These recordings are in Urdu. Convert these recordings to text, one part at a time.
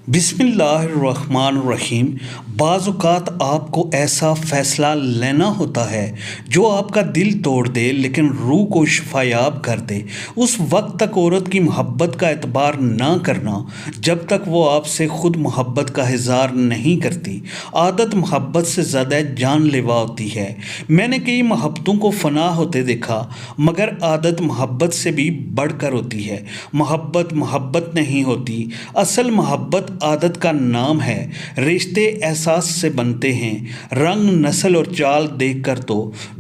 بسم اللہ الرحمن الرحیم۔ بعض اوقات آپ کو ایسا فیصلہ لینا ہوتا ہے جو آپ کا دل توڑ دے لیکن روح کو شفایاب کر دے۔ اس وقت تک عورت کی محبت کا اعتبار نہ کرنا جب تک وہ آپ سے خود محبت کا اظہار نہیں کرتی۔ عادت محبت سے زیادہ جان لیوا ہوتی ہے۔ میں نے کئی محبتوں کو فنا ہوتے دیکھا، مگر عادت محبت سے بھی بڑھ کر ہوتی ہے۔ محبت نہیں ہوتی، اصل محبت عادت کا نام ہے۔ رشتے احساس سے بنتے ہیں، رنگ، نسل اور چال دیکھ کر تو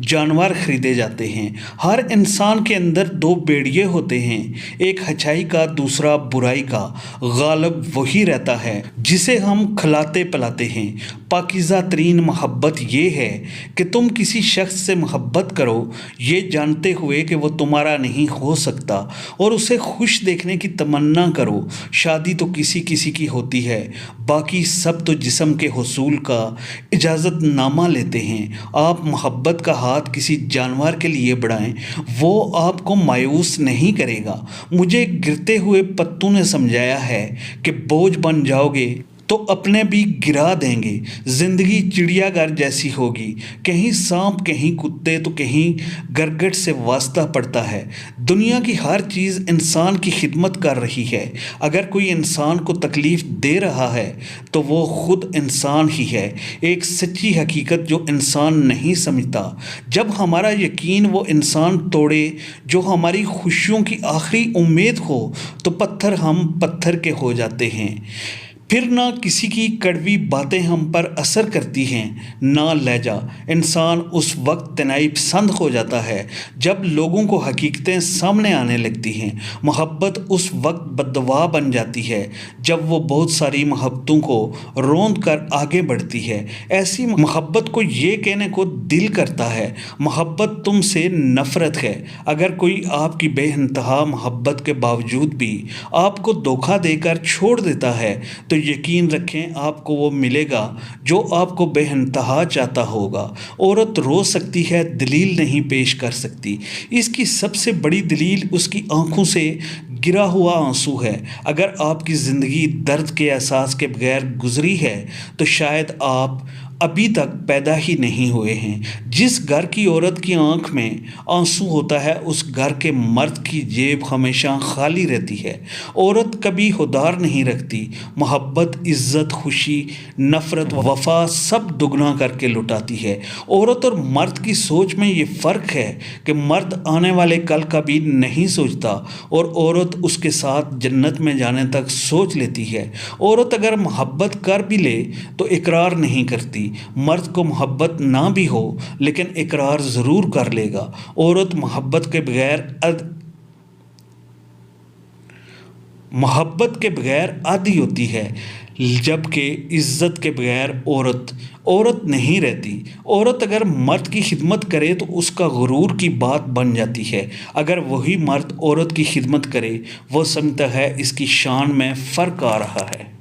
جانور خریدے جاتے ہیں۔ ہر انسان کے اندر دو بیڑیے ہوتے ہیں، ایک اچھائی کا، دوسرا برائی کا۔ غالب وہی رہتا ہے جسے ہم کھلاتے پلاتے ہیں۔ پاکیزہ ترین محبت یہ ہے کہ تم کسی شخص سے محبت کرو یہ جانتے ہوئے کہ وہ تمہارا نہیں ہو سکتا، اور اسے خوش دیکھنے کی تمنا کرو۔ شادی تو کسی کسی کی ہوتی ہے، باقی سب تو جسم کے حصول کا اجازت نامہ لیتے ہیں۔ آپ محبت کا ہاتھ کسی جانور کے لیے بڑھائیں، وہ آپ کو مایوس نہیں کرے گا۔ مجھے گرتے ہوئے پتوں نے سمجھایا ہے کہ بوجھ بن جاؤ گے تو اپنے بھی گرا دیں گے۔ زندگی چڑیا گھر جیسی ہوگی، کہیں سانپ، کہیں کتے تو کہیں گرگٹ سے واسطہ پڑتا ہے۔ دنیا کی ہر چیز انسان کی خدمت کر رہی ہے۔ اگر کوئی انسان کو تکلیف دے رہا ہے تو وہ خود انسان ہی ہے۔ ایک سچی حقیقت جو انسان نہیں سمجھتا، جب ہمارا یقین وہ انسان توڑے جو ہماری خوشیوں کی آخری امید ہو تو پتھر ہم پتھر کے ہو جاتے ہیں۔ پھر نہ کسی کی کڑوی باتیں ہم پر اثر کرتی ہیں، نہ لہجہ۔ انسان اس وقت تنہائی پسند ہو جاتا ہے جب لوگوں کو حقیقتیں سامنے آنے لگتی ہیں۔ محبت اس وقت بددعا بن جاتی ہے جب وہ بہت ساری محبتوں کو روند کر آگے بڑھتی ہے۔ ایسی محبت کو یہ کہنے کو دل کرتا ہے محبت تم سے نفرت ہے۔ اگر کوئی آپ کی بے انتہا محبت کے باوجود بھی آپ کو دھوکہ دے کر چھوڑ دیتا ہے تو یقین رکھیں آپ کو وہ ملے گا جو آپ کو بے انتہا چاہتا ہوگا۔ عورت رو سکتی ہے، دلیل نہیں پیش کر سکتی۔ اس کی سب سے بڑی دلیل اس کی آنکھوں سے گرا ہوا آنسو ہے۔ اگر آپ کی زندگی درد کے احساس کے بغیر گزری ہے تو شاید آپ ابھی تک پیدا ہی نہیں ہوئے ہیں۔ جس گھر کی عورت کی آنکھ میں آنسو ہوتا ہے اس گھر کے مرد کی جیب ہمیشہ خالی رہتی ہے۔ عورت کبھی ادھار نہیں رکھتی، محبت، عزت، خوشی، نفرت، وفا سب دگنا کر کے لٹاتی ہے۔ عورت اور مرد کی سوچ میں یہ فرق ہے کہ مرد آنے والے کل کا بھی نہیں سوچتا اور عورت اس کے ساتھ جنت میں جانے تک سوچ لیتی ہے۔ عورت اگر محبت کر بھی لے تو اقرار نہیں کرتی۔ مرد کو محبت نہ بھی ہو لیکن اقرار ضرور کر لے گا۔ عورت محبت کے بغیر عادی ہوتی ہے، جبکہ عزت کے بغیر عورت نہیں رہتی۔ عورت اگر مرد کی خدمت کرے تو اس کا غرور کی بات بن جاتی ہے۔ اگر وہی مرد عورت کی خدمت کرے وہ سمجھتا ہے اس کی شان میں فرق آ رہا ہے۔